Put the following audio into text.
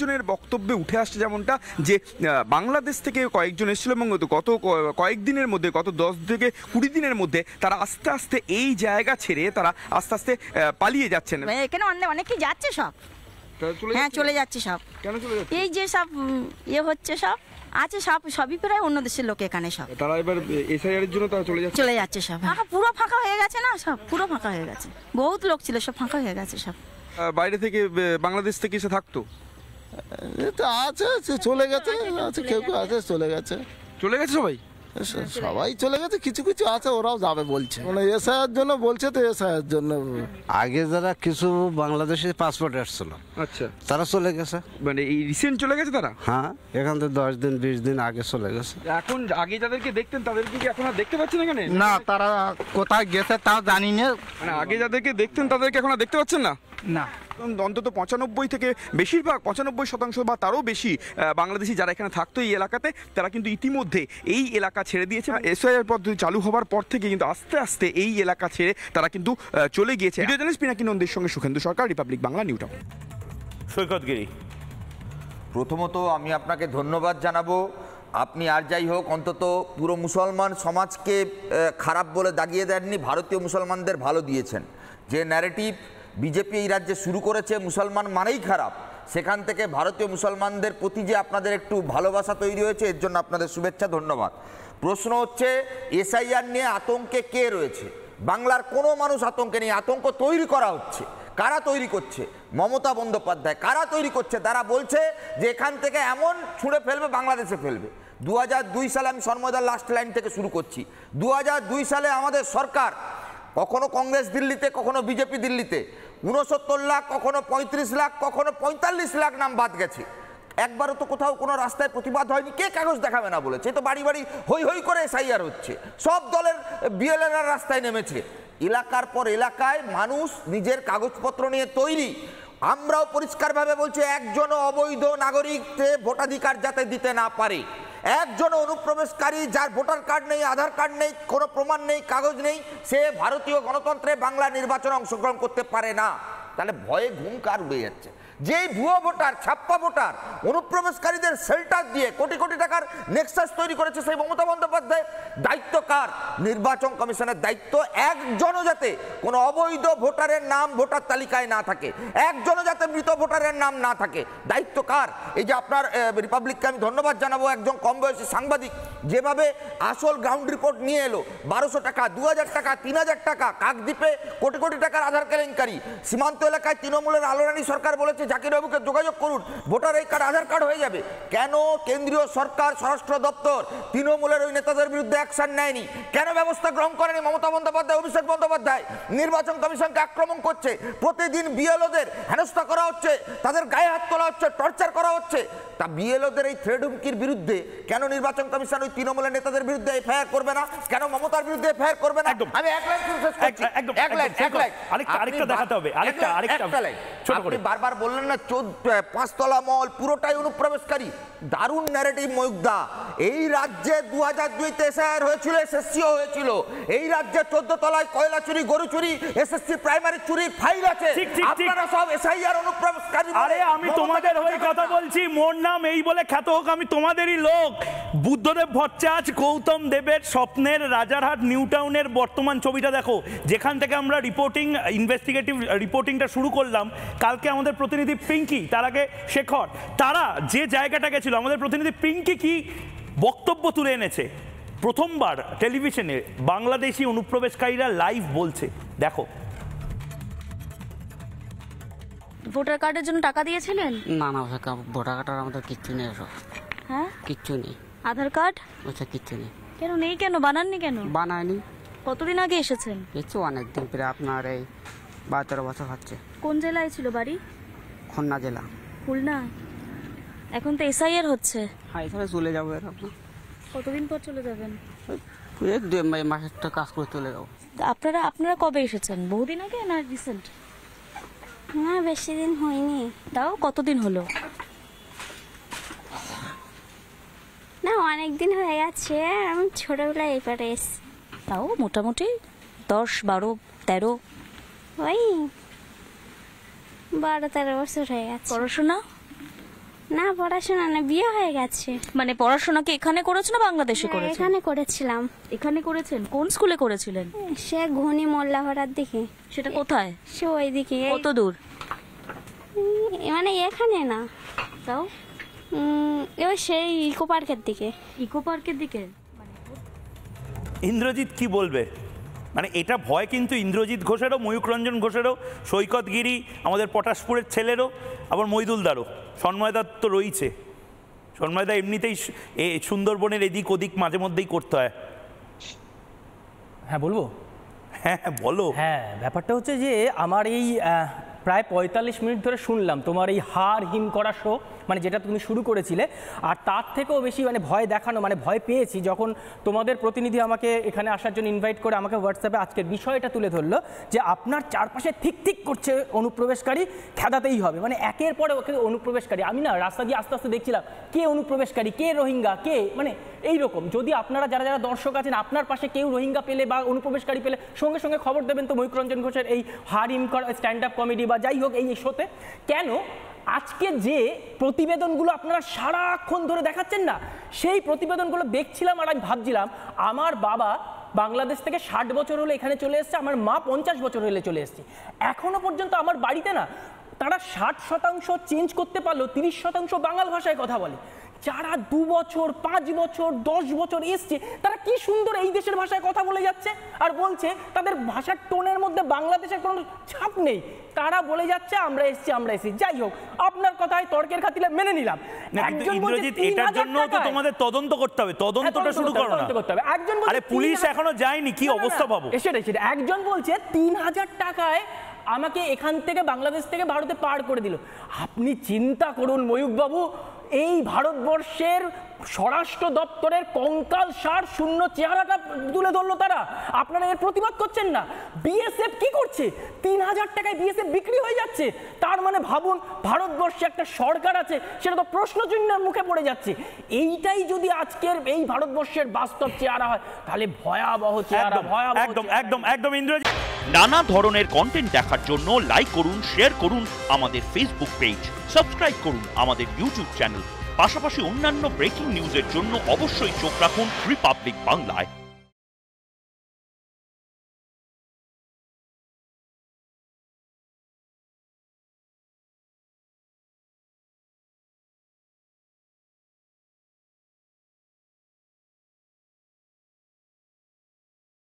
জনের বক্তব্যে উঠে আসছে যেমনটা যে বাংলাদেশ থেকে কয়েকজন এসেছিল এবং গত কয়েকদিনের মধ্যে গত 10 থেকে 20 দিনের মধ্যে তারা আস্তে আস্তে এই জায়গা ছেড়ে তারা আস্তে আস্তে পালিয়ে যাচ্ছেন। এখানে অনেকেই যাচ্ছে সব, হ্যাঁ চলে যাচ্ছে সব। কেন চলে যাচ্ছে? এই যে সব ইয়ে হচ্ছে সব আছে সবই প্রায় অন্য দেশের লোক এখানে সব। তারা এবার এসআইআর এর জন্য তারা চলে যাচ্ছে সব। পুরো ফাঁকা হয়ে গেছে না, সব পুরো ফাঁকা হয়ে গেছে। বহুত লোক ছিল, সব ফাঁকা হয়ে গেছে সব। বাইরে থেকে বাংলাদেশ থেকে এসে থাকতো আছে চলে গেছে, আছে কেউ কেউ আছে চলে গেছে সবাই সবাই চলে গেছে, কিছু কিছু আছে ওরাও যাবে বলছে, মানে এসআইআর জন্য বলছে, তো এসআইআর জন্য। আগে যারা কিছু বাংলাদেশে পাসপোর্ট আসছিল, আচ্ছা তারা চলে গেছে, মানে এই রিসেন্ট চলে গেছে তারা। হ্যাঁ, এখান থেকে 10 দিন 20 দিন আগে চলে গেছে। এখন আগে যাদেরকে দেখতেন তাদেরকে কি এখন আর দেখতে পাচ্ছেন এখানে? না, তারা কোথায় গেছে তাও জানি না। মানে আগে যাদেরকে দেখতেন তাদেরকে এখন আর দেখতে পাচ্ছেন না? না, অন্তত 95 থেকে বেশিরভাগ 95% বা তারও বেশি বাংলাদেশি যারা এখানে থাকতো এই এলাকাতে, তারা কিন্তু ইতিমধ্যে এই এলাকা ছেড়ে দিয়েছে। এসআইআর পদ্ধতি চালু হওয়ার পর থেকে কিন্তু আস্তে আস্তে এই এলাকা ছেড়ে তারা কিন্তু চলে গিয়েছে। ভিডিও জার্নালিস্ট পিনাকি নন্দীর সঙ্গে সুখেন্দু সরকার, রিপাবলিক বাংলা, নিউ টাউন। সৈকতগিরি, প্রথমত আমি আপনাকে ধন্যবাদ জানাবো। আপনি আর যাই হোক অন্তত পুরো মুসলমান সমাজকে খারাপ বলে দাগিয়ে দেননি, ভারতীয় মুসলমানদের ভালো দিয়েছেন। যে ন্যারেটিভ বিজেপি এই রাজ্যে শুরু করেছে মুসলমান মানেই খারাপ, সেখান থেকে ভারতীয় মুসলমানদের প্রতি যে আপনাদের একটু ভালোবাসা তৈরি হয়েছে, এর জন্য আপনাদের শুভেচ্ছা, ধন্যবাদ। প্রশ্ন হচ্ছে এসআইআর নিয়ে আতঙ্কে কে রয়েছে? বাংলার কোনো মানুষ আতঙ্কে নেই, আতঙ্ক তৈরি করা হচ্ছে। কারা তৈরি করছে? মমতা বন্দ্যোপাধ্যায়। কারা তৈরি করছে? তারা বলছে যে এখান থেকে এমন ছুঁড়ে ফেলবে, বাংলাদেশে ফেলবে। 2002 সালে, আমি সন্ময়দার লাস্ট লাইন থেকে শুরু করছি, 2002 সালে আমাদের সরকার, কখনো কংগ্রেস দিল্লিতে, কখনো বিজেপি দিল্লিতে, 69 লাখ, কখনো 35 লাখ, কখনো 45 লাখ নাম বাদ গেছে। একবারও তো কোথাও কোনো রাস্তায় প্রতিবাদ হয়নি। কে কাগজ দেখাবে না বলেছে? তো বাড়ি বাড়ি হই হই করে এসআইআর হচ্ছে, সব দলের বিএলএরা রাস্তায় নেমেছে। এলাকার পর এলাকায় মানুষ নিজের কাগজপত্র নিয়ে তৈরি। আমরাও পরিষ্কারভাবে বলছি, একজনও অবৈধ নাগরিককে ভোটাধিকার যাতে দিতে না পারে, একজন অনুপ্রবেশকারী যার ভোটার কার্ড নেই, আধার কার্ড নেই, কোনো প্রমাণ নেই, কাগজ নেই, সে ভারতীয় গণতন্ত্রে বাংলা নির্বাচনে অংশগ্রহণ করতে পারে না। তাহলে ভয়ে ঘুম কার উড়ে যাচ্ছে? যেই ভুয়ো ভোটার, ছাপ্পা ভোটার, অনুপ্রবেশকারীদের শেল্টার দিয়ে কোটি কোটি টাকার নেক্সাস তৈরি করেছে, সেই মমতা বন্দ্যোপাধ্যায়। দায়িত্ব কার? নির্বাচন কমিশনের দায়িত্ব। একজনও যাতে কোনো অবৈধ ভোটারের নাম ভোটার তালিকায় না থাকে, একজনও যাতে মৃত ভোটারের নাম না থাকে, দায়িত্ব কার? এই যে আপনার রিপাবলিককে আমি ধন্যবাদ জানাবো, একজন কম বয়সী সাংবাদিক যেভাবে আসল গ্রাউন্ড রিপোর্ট নিয়ে এলো, 1200 টাকা, 2000 টাকা, 3000 টাকা, কাকদ্বীপে কোটি কোটি টাকার আধার কেলেঙ্কারি, সীমান্ত এলাকায় তৃণমূলের আলোরানী সরকার বলেছে জাকিরবাবুকে যোগাযোগ করুন, ভোটার এই কার্ড, আধার কার্ড হয়ে যাবে। কেন কেন্দ্রীয় সরকার, স্বরাষ্ট্র দপ্তর তৃণমূলের ওই নেতাদের বিরুদ্ধে অ্যাকশন নেয়নি? কেন ব্যবস্থা গ্রহণ করেনি মমতা বন্দ্যোপাধ্যায়, অভিষেক বন্দ্যোপাধ্যায়? নির্বাচন কমিশনকে আক্রমণ করছে, প্রতিদিন বিএলওদের হেনস্থা করা হচ্ছে, তাদের গায়ে হাত তোলা হচ্ছে, টর্চার করা হচ্ছে। তা বিএলওদের এই থ্রেড হুমকির বিরুদ্ধে কেন নির্বাচন কমিশন ওই তৃণমূলের নেতাদের বিরুদ্ধে এফআইআর করবে না? কেন মমতার বিরুদ্ধে এফআইআর করবে না? আমি এক লাইন আরেকটা দেখাতে হবে, আরেকটা ছোট করে। আপনি বারবার বললেন না 5 তলা মল পুরোটাই অনুপ্রবেশকারী। দারুণ ন্যারেটিভ ময়ূকদা। এই রাজ্যে 2002-তে এসআইআর হয়েছিল, এসএসসিও হয়েছিল। এই রাজ্যে 14 তলায় কয়লা চুরি, গরু চুরি, এসএসসি প্রাইমারি চুরি ফাইল আছে। আপনারা সব এসআইআর অনুপ্রবেশকারী। আরে আমি তোমাদের হয়ে কথা বলছি, মোর নাম এই বলে খ্যাত হোক, আমি তোমাদেরই লোক। বুদ্ধদেব ভট্টাচার্য, গৌতম দেবের স্বপ্নের রাজারহাট নিউ টাউনের বর্তমান ছবিটা দেখো, যেখান থেকে আমরা ইনভেস্টিগেটিভ রিপোর্টিংটা শুরু করলাম। কালকে আমাদের প্রতিনিধি পিঙ্কি, তার আগে শেখর, তারা যে জায়গাটা গেছিল, আমাদের প্রতিনিধি পিঙ্কি কি বক্তব্য তুলে এনেছে। প্রথমবার টেলিভিশনে বাংলাদেশি অনুপ্রবেশকারীরা লাইভ বলছে, দেখো। ভোটার কার্ডের জন্য টাকা দিয়েছিলেন? না না, ভোটার কার্ড আমাদের কিচ্ছু নেই। হ্যাঁ, কিচ্ছু নেই। আধার কার্ড? আচ্ছা, কিচ্ছু নেই। কেন নেই? কেন বানাননি? কেন বানায়নি। কতদিন আগে এসেছেন? কিছু অনেকদিন, প্রায় আপনার এই 12-13 বছর হচ্ছে। কোন জেলায় ছিল বাড়ি? খুলনা জেলা। খুলনা? এখন তো এসআইআর হচ্ছে। হ্যাঁ, এখানে চলে যাবো। এরকম কতদিন পর চলে যাবেন? 2 মাসের কাজ করে চলে যাবো। আপনারা কবে এসেছেন? বহুদিন আগে না রিসেন্ট? না, বেশি দিন হয়নি। তাও কতদিন হলো? না, অনেক দিন হয়ে গেছে। আমি ছোটবেলায় এপারে এসেছি। তাও মোটামুটি 10, 12, 13? ওই 12-13 বছর হয়ে গেছে। পড়াশোনা? না পড়াশোনা না, বিয়ে হয়ে গেছে। মানে পড়াশোনা কি এখানে করেছো না বাংলাদেশে হ্যাঁ, করেছো? এখানে করেছিলাম। এখানে করেছেন? কোন স্কুলে করেছিলেন? সে ঘনি মোল্লাপাড়ার দিকে। সেটা কোথায়? সে ওইদিকে। কত দূর? মানে এখানে না, তাও এবার সেই ইকো পার্কের দিকে। ইকো পার্কের দিকে? ইন্দ্রজিৎ কি বলবে? মানে এটা ভয় কিন্তু ইন্দ্রজিৎ ঘোষেরও, ময়ূক রঞ্জন ঘোষেরও, সৈকত গিরি, আমাদের পটাশপুরের ছেলেরও, আবার মইদুলদারও। সন্ময়দার তো রয়েছে। সন্ময়দা এমনিতেই সুন্দরবনের এদিক ওদিক মাঝে মধ্যেই করতে হয়। হ্যাঁ বলবো? হ্যাঁ বলো। হ্যাঁ, ব্যাপারটা হচ্ছে যে আমার এই প্রায় 45 মিনিট ধরে শুনলাম তোমার এই হার হিম করা শো, মানে যেটা তুমি শুরু করেছিলে, আর তার থেকেও বেশি মানে ভয় দেখানো, মানে ভয় পেয়েছি যখন তোমাদের প্রতিনিধি আমাকে এখানে আসার জন্য ইনভাইট করে আমাকে হোয়াটসঅ্যাপে আজকের বিষয়টা তুলে ধরলো যে আপনার চারপাশে ঠিক ঠিক করছে অনুপ্রবেশকারী, খেদাতেই হবে, মানে একের পরে ওকে অনুপ্রবেশকারী। আমি না রাস্তা দিয়ে আস্তে আস্তে দেখছিলাম কে অনুপ্রবেশকারী, কে রোহিঙ্গা, কে, মানে এইরকম। যদি আপনারা যারা যারা দর্শক আছেন আপনার পাশে কেউ রোহিঙ্গা পেলে বা অনুপ্রবেশকারী পেলে সঙ্গে সঙ্গে খবর দেবেন তো ময়ূক রঞ্জন ঘোষের এই হার হিম করা স্ট্যান্ড আপ কমেডি বা যাই হোক এই শোতে। কেন আজকে যে প্রতিবেদনগুলো আপনারা সারাক্ষণ ধরে দেখাচ্ছেন না, সেই প্রতিবেদনগুলো দেখছিলাম আর আমি ভাবছিলাম আমার বাবা বাংলাদেশ থেকে 60 বছর হলে এখানে চলে এসছে, আমার মা 50 বছর হলে চলে এসছে, এখনো পর্যন্ত আমার বাড়িতে না তারা 60% চেঞ্জ করতে পারলো, 30% বাংলা ভাষায় কথা বলে। যারা 2 বছর 5 বছর 10 বছর এসছে তারা কি সুন্দর এই দেশের ভাষায় কথা বলে যাচ্ছে, আর বলছে তাদের ভাষার টোনের মধ্যে বাংলাদেশের কোনো ছাপ নেই, তারা বলে যাচ্ছে আমরা এসছি আমরা এসছি। যাই হোক, আপনার কথায় তর্কের খাতিরে মেনে নিলাম। ইন্দ্রজিৎ, এটার জন্য তো তোমাদের তদন্ত করতে হবে, তদন্তটা শুরু করো না। একজন আরে পুলিশ এখনো যায়নি, কি অবস্থা পাবো? সেটাই সেটা। একজন বলছে 3000 টাকায় আমাকে এখান থেকে বাংলাদেশ থেকে ভারতে পার করে দিল। আপনি চিন্তা করুন ময়ূকবাবু, এই ভারতবর্ষের স্বরাষ্ট্র দপ্তরের কঙ্কাল সার শূন্য চেহারাটা তুলে ধরলো তারা, আপনারা এর প্রতিবাদ করছেন না। বিএসএফ কি করছে? 3000 টাকায় বিএসএফ বিক্রি হয়ে যাচ্ছে। তার মানে ভাবুন ভারতবর্ষে একটা সরকার আছে, সেটা তো প্রশ্নচিহ্নের মুখে পড়ে যাচ্ছে। এইটাই যদি আজকের এই ভারতবর্ষের বাস্তব চেহারা হয় তাহলে ভয়াবহ চেহারা, ভয়াবহ। একদম একদম একদম ইন্দ্রজিৎ। নানা ধরনের কন্টেন্ট দেখার জন্য লাইক করুন, শেয়ার করুন আমাদের ফেসবুক পেজ, সাবস্ক্রাইব করুন আমাদের ইউটিউব চ্যানেল। পাশাপাশি অন্যান্য ব্রেকিং নিউজের জন্য অবশ্যই চোখ রাখুন রিপাবলিক বাংলায়।